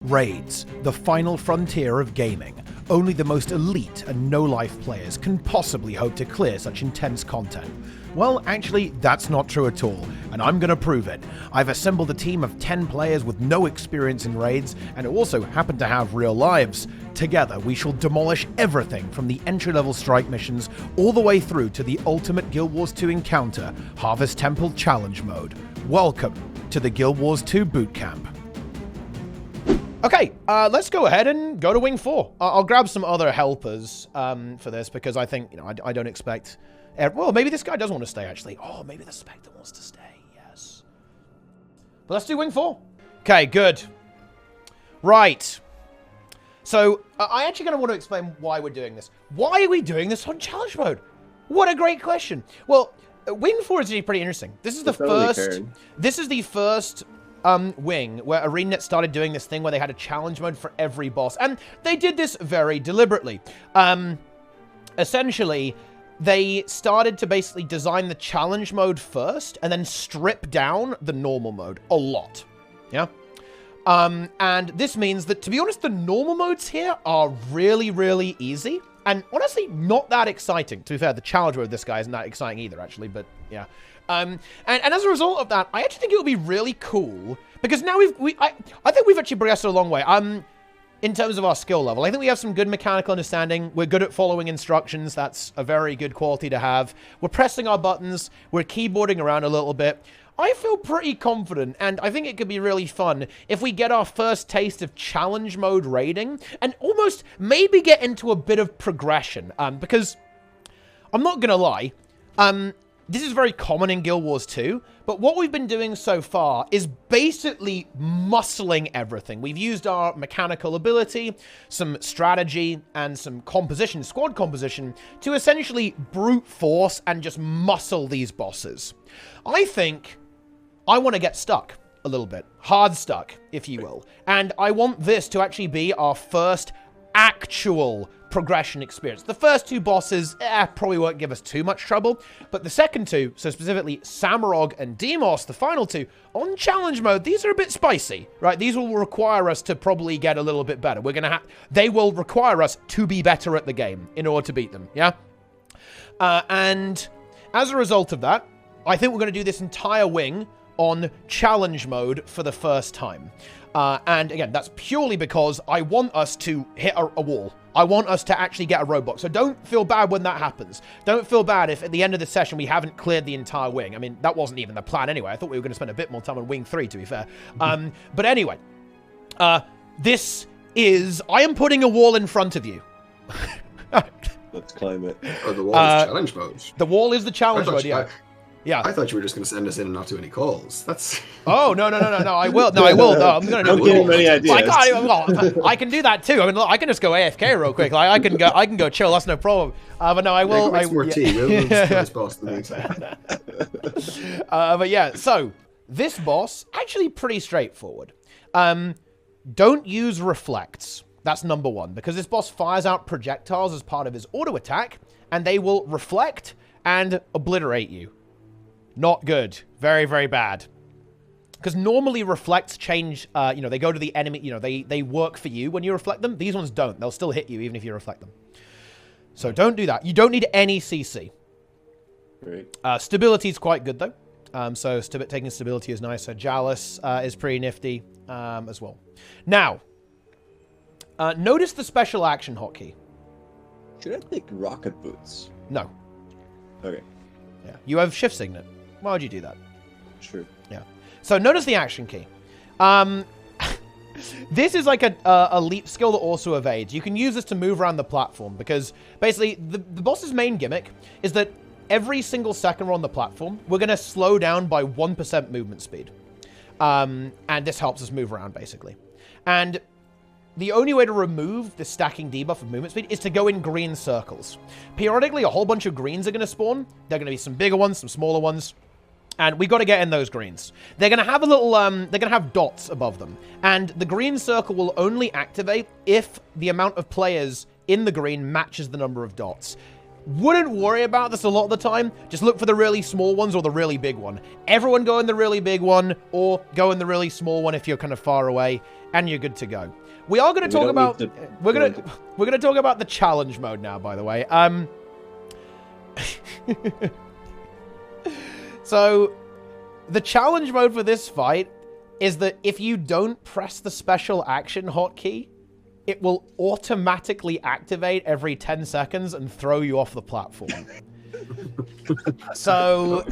Raids, the final frontier of gaming. Only the most elite and no-life players can possibly hope to clear such intense content. Well, actually, that's not true at all, and I'm gonna prove it. I've assembled a team of 10 players with no experience in raids, and who also happen to have real lives. Together, we shall demolish everything from the entry-level strike missions all the way through to the ultimate Guild Wars 2 encounter, Harvest Temple Challenge Mode. Welcome to the Guild Wars 2 Bootcamp. Okay, let's go ahead and go to Wing 4. I'll grab some other helpers for this because I think, I don't expect... Well, maybe this guy does want to stay, actually. Oh, maybe the Spectre wants to stay, yes. But let's do Wing 4. Okay, good. Right. So, I actually kind of want to explain why we're doing this. Why are we doing this on Challenge Mode? What a great question. Well, Wing 4 is actually pretty interesting. This is the first... This is the first... wing where ArenaNet started doing this thing where they had a challenge mode for every boss, and they did this very deliberately. Essentially, they started to basically design the challenge mode first and then strip down the normal mode a lot. Yeah. And this means that, to be honest, the normal modes here are really, really easy and honestly not that exciting. To be fair, the challenge mode of this guy isn't that exciting either, actually, but yeah. And as a result of that, I actually think it would be really cool because now I think we've actually progressed a long way. In terms of our skill level, I think we have some good mechanical understanding. We're good at following instructions. That's a very good quality to have. We're pressing our buttons. We're keyboarding around a little bit. I feel pretty confident, and I think it could be really fun if we get our first taste of challenge mode raiding and almost maybe get into a bit of progression. Because I'm not gonna lie, this is very common in Guild Wars 2, but what we've been doing so far is basically muscling everything. We've used our mechanical ability, some strategy, and some composition, squad composition, to essentially brute force and just muscle these bosses. I think I want to get stuck a little bit. Hard stuck, if you will. And I want this to actually be our first actual progression experience. The first two bosses probably won't give us too much trouble, but the second two, so specifically Samurog and Demos, the final two, on challenge mode, these are a bit spicy, right? These will require us to probably get a little bit better. They will require us to be better at the game in order to beat them, yeah? And as a result of that, I think we're going to do this entire wing on challenge mode for the first time. And again, that's purely because I want us to hit a wall. I want us to actually get a roadblock. So don't feel bad when that happens. Don't feel bad if at the end of the session we haven't cleared the entire wing. I mean, that wasn't even the plan anyway. I thought we were going to spend a bit more time on Wing 3, to be fair. But anyway, this is... I am putting a wall in front of you. Let's climb it. Oh, the wall is challenge mode. The wall is the challenge mode, yeah. Yeah. I thought you were just going to send us in and not do any calls. That's... Oh, no, I will. No, I will. No, I'm going to do Don't give him any ideas. I can do that too. I mean, look, I can just go AFK real quick. Like, I can go chill. That's no problem. But no, I will. Make more tea. We'll this boss in the meantime. But yeah, so this boss, actually pretty straightforward. Don't use reflects. That's number one, because this boss fires out projectiles as part of his auto attack, and they will reflect and obliterate you. Not good. Very, very bad. Because normally reflects change, they go to the enemy, they work for you when you reflect them. These ones don't. They'll still hit you even if you reflect them. So don't do that. You don't need any CC. Great. Stability is quite good, though. So taking stability is nice. So Jalis is pretty nifty as well. Now, notice the special action hotkey. Should I take rocket boots? No. Okay. Yeah. You have shift signet. Why would you do that? True. Yeah. So notice the action key. This is like a leap skill that also evades. You can use this to move around the platform because basically the boss's main gimmick is that every single second we're on the platform, we're going to slow down by 1% movement speed. And this helps us move around basically. And the only way to remove the stacking debuff of movement speed is to go in green circles. Periodically, a whole bunch of greens are going to spawn. There are going to be some bigger ones, some smaller ones. And we got to get in those greens. They're going to have a little, they're going to have dots above them. And the green circle will only activate if the amount of players in the green matches the number of dots. Wouldn't worry about this a lot of the time. Just look for the really small ones or the really big one. Everyone go in the really big one or go in the really small one if you're kind of far away, and you're good to go. We are going to talk about... We're going to talk about the challenge mode now, by the way. So, the challenge mode for this fight is that if you don't press the special action hotkey, it will automatically activate every 10 seconds and throw you off the platform. So,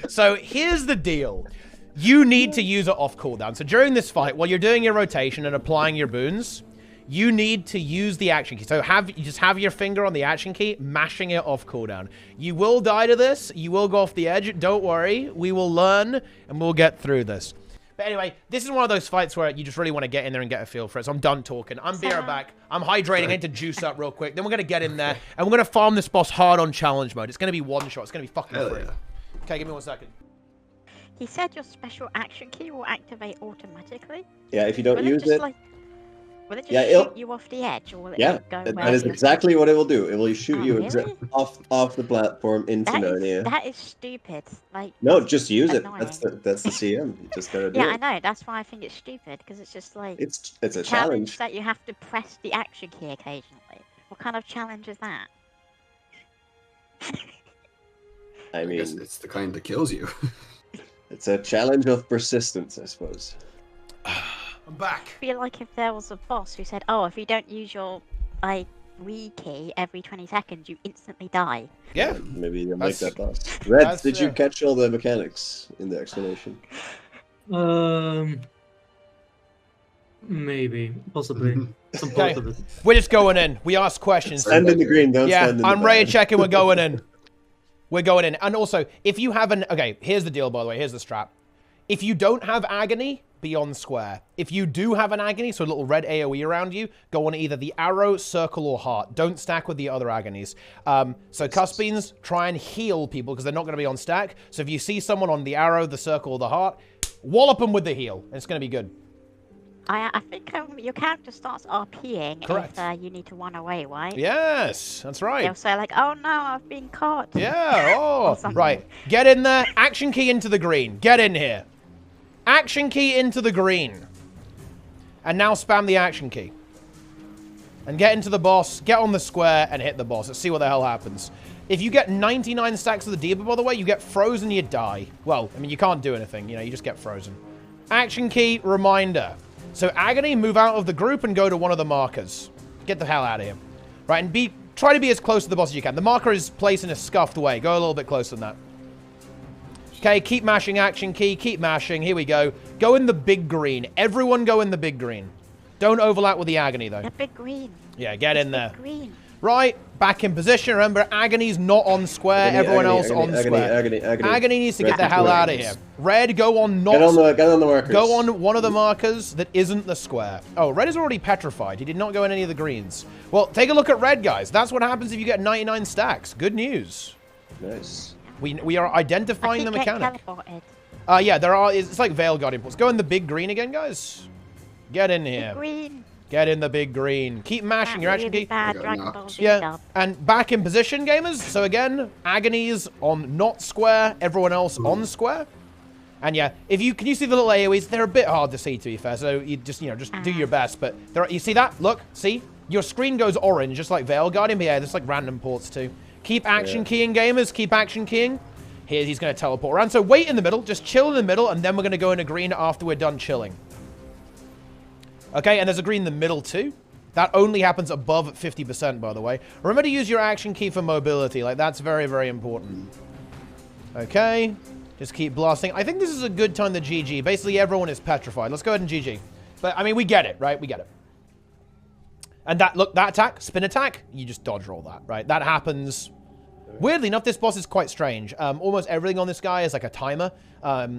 so here's the deal. You need to use it off cooldown. So during this fight, while you're doing your rotation and applying your boons, you need to use the action key. So you just have your finger on the action key, mashing it off cooldown. You will die to this. You will go off the edge. Don't worry. We will learn, and we'll get through this. But anyway, this is one of those fights where you just really want to get in there and get a feel for it. So I'm done talking. I'm beer back. I'm hydrating. I need to juice up real quick. Then we're going to get in there, and we're going to farm this boss hard on challenge mode. It's going to be one shot. It's going to be fucking free. Yeah. Okay, give me 1 second. He said your special action key will activate automatically. Yeah, if you don't use it. Will it just shoot you off the edge, or will it go that is exactly what it will do. It will shoot you off the platform into Narnia. That is stupid. Like, no, just use annoying. it. That's the CM. You just gotta do it. Yeah, I know. That's why I think it's stupid, because it's just like it's a challenge that you have to press the action key occasionally. What kind of challenge is that? I mean, it's the kind that kills you. It's a challenge of persistence, I suppose. I'm back. I feel like if there was a boss who said, "Oh, if you don't use your Wii key every 20 seconds, you instantly die." Yeah, maybe you'll make that boss. Red, did you catch all the mechanics in the explanation? Maybe, possibly. Okay, we're just going in. We ask questions. Stand in the green, don't stand in the I'm ready to check it. We're going in. We're going in. And also, if you have okay, here's the deal, by the way. Here's the strap. If you don't have agony, be on square. If you do have an agony, so a little red AoE around you, go on either the arrow, circle, or heart. Don't stack with the other agonies. So Cuspines, try and heal people because they're not going to be on stack. So if you see someone on the arrow, the circle, or the heart, wallop them with the heal. And it's going to be good. I think your character starts RPing Correct. if you need to run away, right? Yes, that's right. They'll say like, "Oh no, I've been caught." Yeah, right. Get in there. Action key into the green. Get in here. Action key into the green. And now spam the action key. And get into the boss, get on the square, and hit the boss. Let's see what the hell happens. If you get 99 stacks of the Deeper, by the way, you get frozen, you die. Well, I mean, you can't do anything. You know, you just get frozen. Action key, reminder. So Agony, move out of the group and go to one of the markers. Get the hell out of here. Right, and try to be as close to the boss as you can. The marker is placed in a scuffed way. Go a little bit closer than that. Okay, keep mashing action key. Keep mashing. Here we go. Go in the big green. Everyone go in the big green. Don't overlap with the Agony, though. The big green. Yeah, get in there. Green. Right, back in position. Remember, Agony's not on square. Everyone else on square. Agony needs to get the hell out of here. Red, go on not... Get on the markers. Go on one of the markers that isn't the square. Oh, red is already petrified. He did not go in any of the greens. Well, take a look at red, guys. That's what happens if you get 99 stacks. Good news. Nice. We are identifying the mechanic. Teleported. Yeah, there are... It's like Veil Guardian ports. Go in the big green again, guys. Get in here. Big green. Get in the big green. Keep mashing your action key. Bad Dragon Ball Z yeah, and back in position, gamers. So again, Agonies on not square, everyone else on square. And yeah, can you see the little AoEs? They're a bit hard to see, to be fair. So you just do your best. But you see that? Look, see, your screen goes orange, just like Veil Guardian. But yeah, there's like random ports too. Keep action keying, gamers. Keep action keying. Here, he's going to teleport around. So wait in the middle, just chill in the middle, and then we're going to go into green after we're done chilling. Okay, and there's a green in the middle too. That only happens above 50%, by the way. Remember to use your action key for mobility. Like, that's very, very important. Okay, just keep blasting. I think this is a good time to GG. Basically, everyone is petrified. Let's go ahead and GG. But, I mean, we get it, right? We get it. And that, look, that attack, spin attack, you just dodge roll that, right? That happens... Weirdly enough, this boss is quite strange. Almost everything on this guy is like a timer.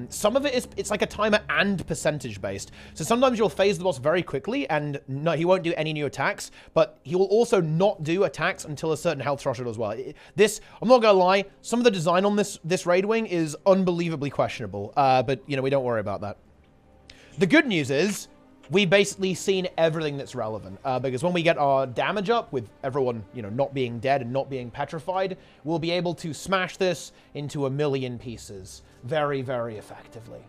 Some of it's like a timer and percentage based. So sometimes you'll phase the boss very quickly and no, he won't do any new attacks, but he will also not do attacks until a certain health threshold as well. I'm not gonna lie, some of the design on this raid wing is unbelievably questionable, but you know, we don't worry about that. The good news is, we've basically seen everything that's relevant. Because when we get our damage up with everyone, not being dead and not being petrified, we'll be able to smash this into a million pieces very, very effectively.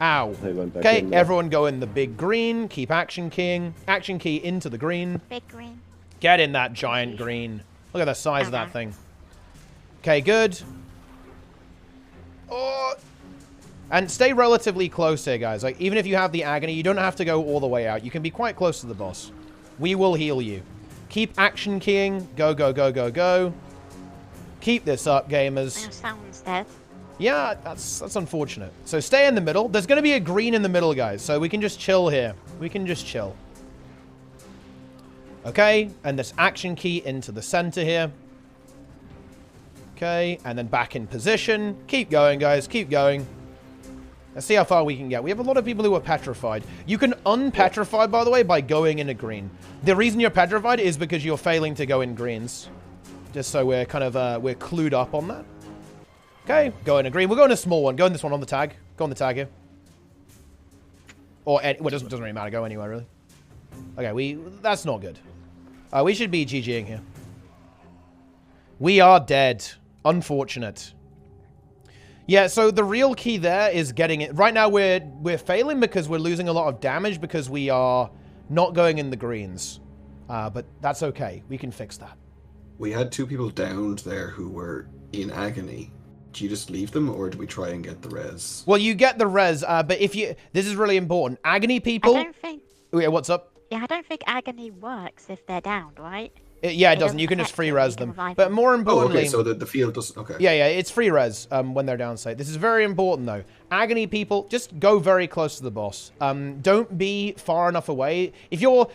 Ow. Okay, everyone go in the big green. Keep action keying. Action key into the green. Big green. Get in that giant green. Look at the size of that thing. Okay, good. Oh. And stay relatively close here, guys. Like, even if you have the agony, you don't have to go all the way out. You can be quite close to the boss. We will heal you. Keep action keying. Go, go, go, go, go. Keep this up, gamers. Sounds dead. Yeah, that's unfortunate. So stay in the middle. There's going to be a green in the middle, guys. So we can just chill here. We can just chill. Okay, and this action key into the center here. Okay, and then back in position. Keep going, guys. Keep going. Let's see how far we can get. We have a lot of people who are petrified. You can unpetrify, by the way, by going in a green. The reason you're petrified is because you're failing to go in greens. Just so we're kind of, we're clued up on that. Okay, go in a green. We'll go in a small one. Go in this one on the tag. Go on the tag here. Or, well, it doesn't really matter. Go anywhere, really. Okay, that's not good. We should be GGing here. We are dead. Unfortunate. Yeah, so the real key there is getting it. Right now, we're failing because we're losing a lot of damage because we are not going in the greens. But that's okay. We can fix that. We had 2 people downed there who were in agony. Do you just leave them, or do we try and get the res? Well, you get the res, but if you... This is really important. Agony people... I don't think... Yeah, what's up? Yeah, I don't think agony works if they're downed, right? Yeah, it doesn't. You can just free res them. But more importantly... Oh, okay, so the field doesn't... Okay. Yeah, it's free res when they're down state. This is very important, though. Agony people, just go very close to the boss. Don't be far enough away. If you're...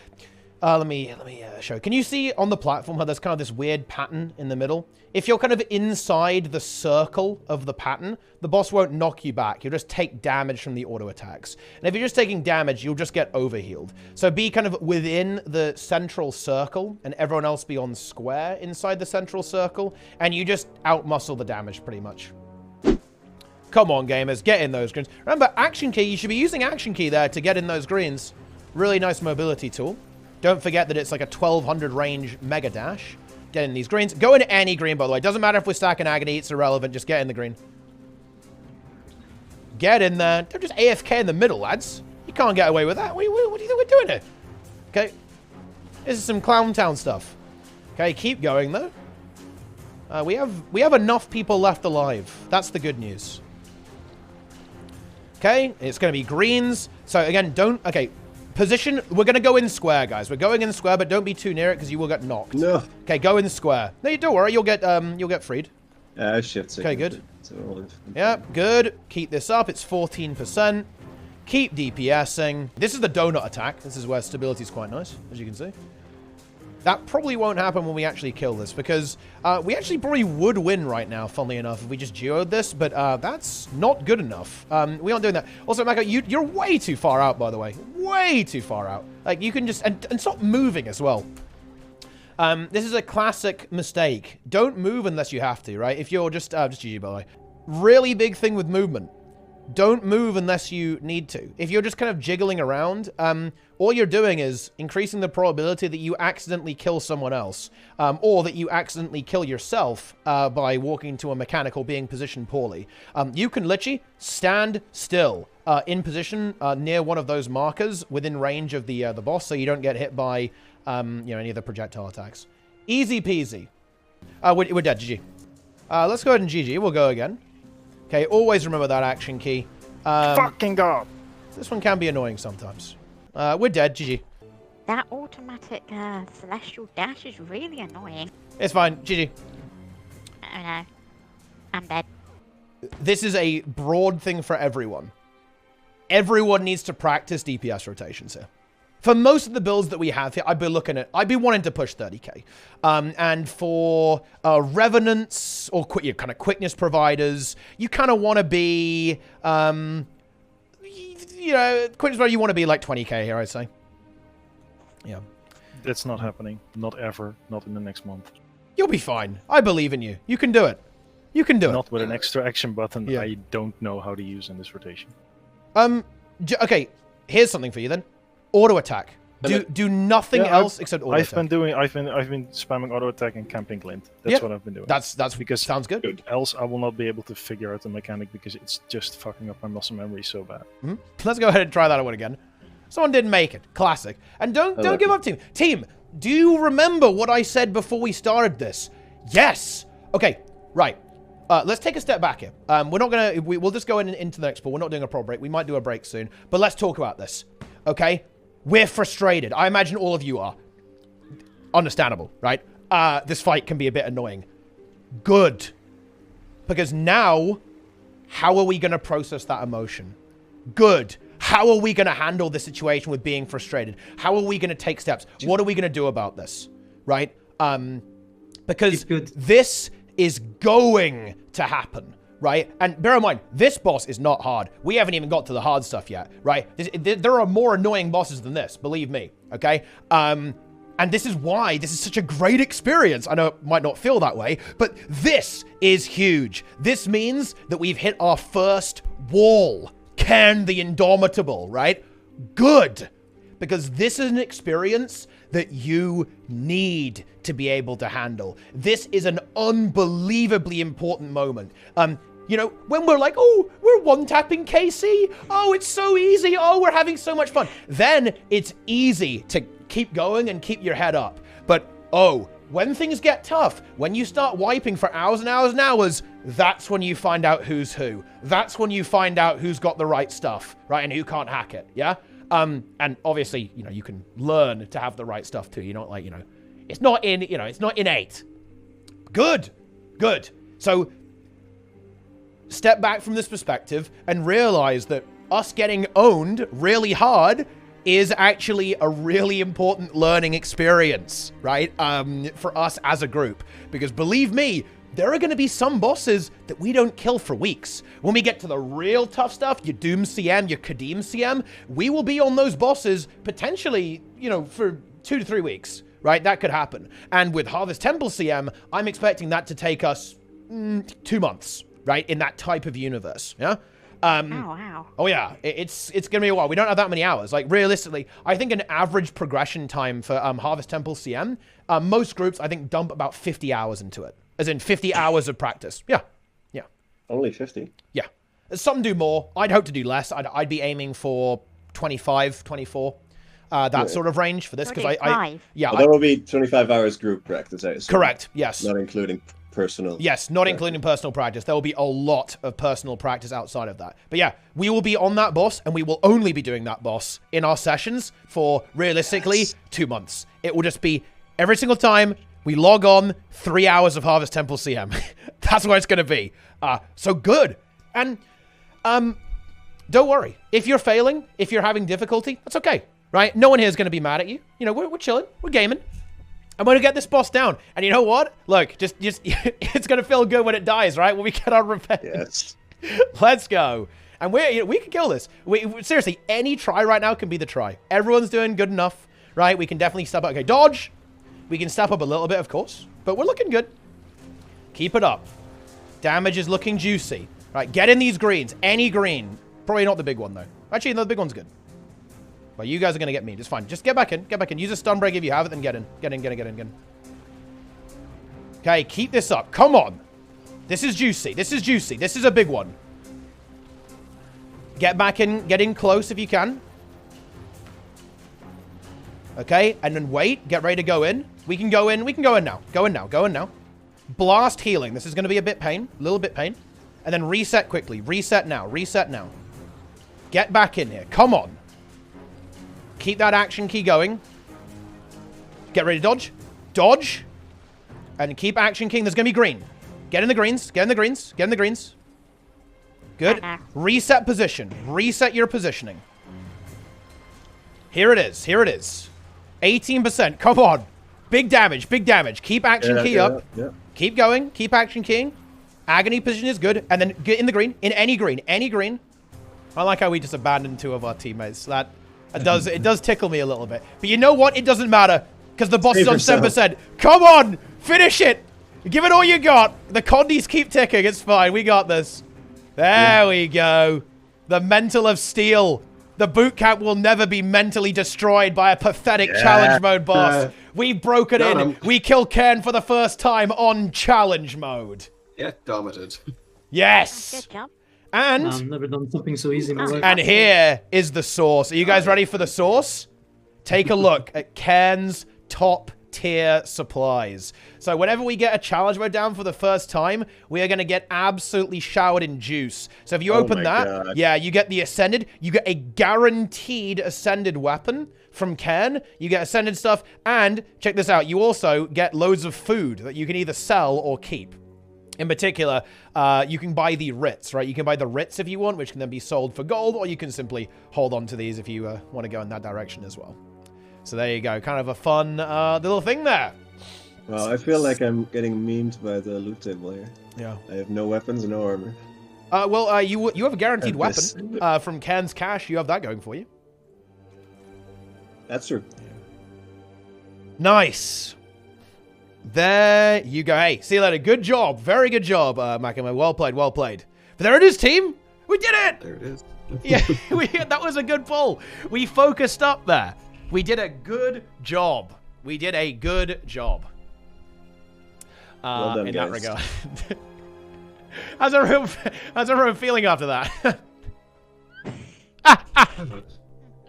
let me show. Can you see on the platform how there's kind of this weird pattern in the middle? If you're kind of inside the circle of the pattern, the boss won't knock you back. You'll just take damage from the auto attacks. And if you're just taking damage, you'll just get overhealed. So be kind of within the central circle, and everyone else be on square inside the central circle, and you just outmuscle the damage pretty much. Come on, gamers, get in those greens. Remember, action key, you should be using action key there to get in those greens. Really nice mobility tool. Don't forget that it's like a 1200 range mega dash. Get in these greens. Go into any green, by the way. Doesn't matter if we're stacking agony. It's irrelevant. Just get in the green. Get in there. Don't just AFK in the middle, lads. You can't get away with that. What do you think we're doing here? Okay. This is some Clown Town stuff. Okay, keep going, though. We have enough people left alive. That's the good news. Okay, it's going to be greens. So, again, don't... Okay. Position, we're going to go in square, guys. We're going in square, but don't be too near it because you will get knocked. No. Okay, go in square. No, don't worry. You'll get freed. Shift. Okay, good. Yeah, good. Keep this up. It's 14%. Keep DPSing. This is the donut attack. This is where stability is quite nice, as you can see. That probably won't happen when we actually kill this, because we actually probably would win right now, funnily enough, if we just geoed this, but that's not good enough. We aren't doing that. Also, Mako, you're way too far out, by the way. Way too far out. Like, you can just... And stop moving as well. This is a classic mistake. Don't move unless you have to, right? If you're just GG, by the way. Really big thing with movement. Don't move unless you need to. If you're just kind of jiggling around, all you're doing is increasing the probability that you accidentally kill someone else, or that you accidentally kill yourself by walking to a mechanical being positioned poorly. You can literally stand still in position near one of those markers within range of the boss, so you don't get hit by any of the projectile attacks. Easy peasy. We're dead. GG. Let's go ahead and GG. We'll go again. Okay, always remember that action key. Fucking go! This one can be annoying sometimes. We're dead. GG. That automatic celestial dash is really annoying. It's fine. GG. Oh no. I'm dead. This is a broad thing for everyone. Everyone needs to practice DPS rotations here. For most of the builds that we have here, I'd be wanting to push 30k. And for revenants or kind of quickness providers, you kind of want to be, quickness provider, you want to be like 20k here, I'd say. Yeah. That's not happening. Not ever. Not in the next month. You'll be fine. I believe in you. You can do it. You can do it. Not with an extra action button Yeah. I don't know how to use in this rotation. Okay. here's something for you then. Auto attack. Do nothing else except auto attack. I've been spamming auto attack and camping glint. That's what I've been doing. That's because sounds good. Else I will not be able to figure out the mechanic because it's just fucking up my muscle memory so bad. Mm-hmm. Let's go ahead and try that one again. Someone didn't make it. Classic. And don't give up, team. Team, do you remember what I said before we started this? Yes. Okay. Right. Let's take a step back here. We're not gonna. We'll just go into the next ball. We're not doing a pro break. We might do a break soon. But let's talk about this. Okay. We're frustrated. I imagine all of you are. Understandable, right? This fight can be a bit annoying. Good. Because now, how are we going to process that emotion? Good. How are we going to handle the situation with being frustrated? How are we going to take steps? What are we going to do about this? Right? Because this is going to happen. Right? And bear in mind, this boss is not hard. We haven't even got to the hard stuff yet, right? There are more annoying bosses than this, believe me, okay? And this is why this is such a great experience. I know it might not feel that way, but this is huge. This means that we've hit our first wall. Cairn the Indomitable, right? Good. Because this is an experience that you need to be able to handle. This is an unbelievably important moment. You know, when we're like, oh, we're one-tapping KC. Oh, it's so easy. Oh, we're having so much fun. Then it's easy to keep going and keep your head up. But, oh, when things get tough, when you start wiping for hours and hours and hours, that's when you find out who's who. That's when you find out who's got the right stuff, right? And who can't hack it, yeah? And obviously, you know, you can learn to have the right stuff too. You're not like, you know, it's not innate. Good. So, step back from this perspective and realize that us getting owned really hard is actually a really important learning experience, right? For us as a group. Because believe me, there are going to be some bosses that we don't kill for weeks. When we get to the real tough stuff, your Doom CM, your Kadim CM, we will be on those bosses potentially, you know, for 2 to 3 weeks, right? That could happen. And with Harvest Temple CM, I'm expecting that to take us 2 months. Right, in that type of universe, yeah? Wow. Oh, yeah, it's going to be a while. We don't have that many hours. Like, realistically, I think an average progression time for Harvest Temple CM, most groups, I think, dump about 50 hours into it. As in 50 hours of practice. Yeah. Only 50? Yeah. Some do more. I'd hope to do less. I'd be aiming for 25, 24, that sort of range for this. Because I that will be 25 hours group practice, I assume. Correct, yes. Not including personal. Yes, not including personal practice. There will be a lot of personal practice outside of that. But yeah, we will be on that boss, and we will only be doing that boss in our sessions for, realistically, 2 months. It will just be every single time we log on, 3 hours of Harvest Temple CM. That's what it's going to be. So good. And don't worry. If you're failing, if you're having difficulty, that's okay, right? No one here is going to be mad at you. You know, we're chilling. We're gaming. I'm going to get this boss down. And you know what? Look, just it's going to feel good when it dies, right? When we get our revenge. Yes. Let's go. And we can kill this. Seriously, any try right now can be the try. Everyone's doing good enough, right? We can definitely step up. Okay, dodge. We can step up a little bit, of course. But we're looking good. Keep it up. Damage is looking juicy. Right, get in these greens. Any green. Probably not the big one, though. Actually, no, the big one's good. But you guys are going to get me. Just fine. Just get back in. Get back in. Use a stun break if you have it, then get in. Get in. Okay, keep this up. Come on. This is juicy. This is a big one. Get back in. Get in close if you can. Okay, and then wait. Get ready to go in. We can go in. We can go in now. Go in now. Blast healing. This is going to be a bit pain. A little bit pain. And then reset quickly. Reset now. Get back in here. Come on. Keep that action key going. Get ready to dodge. Dodge. And keep action keying. There's going to be green. Get in the greens. Good. Reset position. Reset your positioning. Here it is. 18%. Come on. Big damage. Keep action key up. Yeah. Keep going. Keep action keying. Agony position is good. And then get in the green. In any green. I like how we just abandoned 2 of our teammates. It does tickle me a little bit. But you know what? It doesn't matter. Because the boss is on 7%. Come on! Finish it! Give it all you got. The condies keep ticking. It's fine. We got this. There we go. The mental of steel. The boot camp will never be mentally destroyed by a pathetic challenge mode boss. We broke it in. We killed Cairn for the first time on challenge mode. Yeah, dominated. Yes. Good job. And I've never done something so easy in my life. and here is the source. Are you guys ready for the source? Take a look at Cairn's top tier supplies. So whenever we get a challenge mode down for the first time, we are going to get absolutely showered in juice. So if you open that, God. yeah, you get the Ascended. You get a guaranteed Ascended weapon from Cairn. You get Ascended stuff. And check this out. You also get loads of food that you can either sell or keep. In particular, you can buy the writs, right? You can buy the writs if you want, which can then be sold for gold, or you can simply hold on to these if you want to go in that direction as well. So there you go. Kind of a fun little thing there. Well, I feel like I'm getting memed by the loot table here. Yeah. I have no weapons, no armor. You have a guaranteed And this. weapon from Cairn's cache. You have that going for you. That's true. Nice. There you go. Hey, see you later. Good job. Very good job, Makima. Well played, well played. But there it is, team. We did it. There it is. Yeah, that was a good pull. We focused up there. We did a good job. We did a good job. Well done, in that guys. regard. How's everyone feeling after that?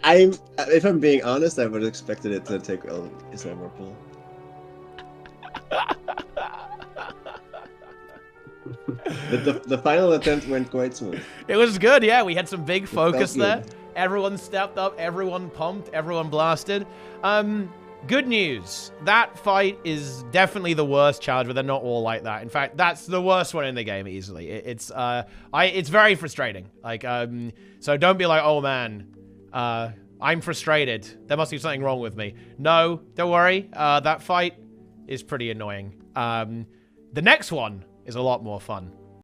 If I'm being honest, I would have expected it to take a more pull. The final attempt went quite smooth. It was good, yeah. We had some big focus felt there. good. Everyone stepped up, everyone pumped, everyone blasted. Good news. That fight is definitely the worst challenge, but they're not all like that. In fact, that's the worst one in the game easily. It's very frustrating. Like, so don't be like, oh man, I'm frustrated. There must be something wrong with me. No, don't worry. That fight is pretty annoying. The next one is a lot more fun.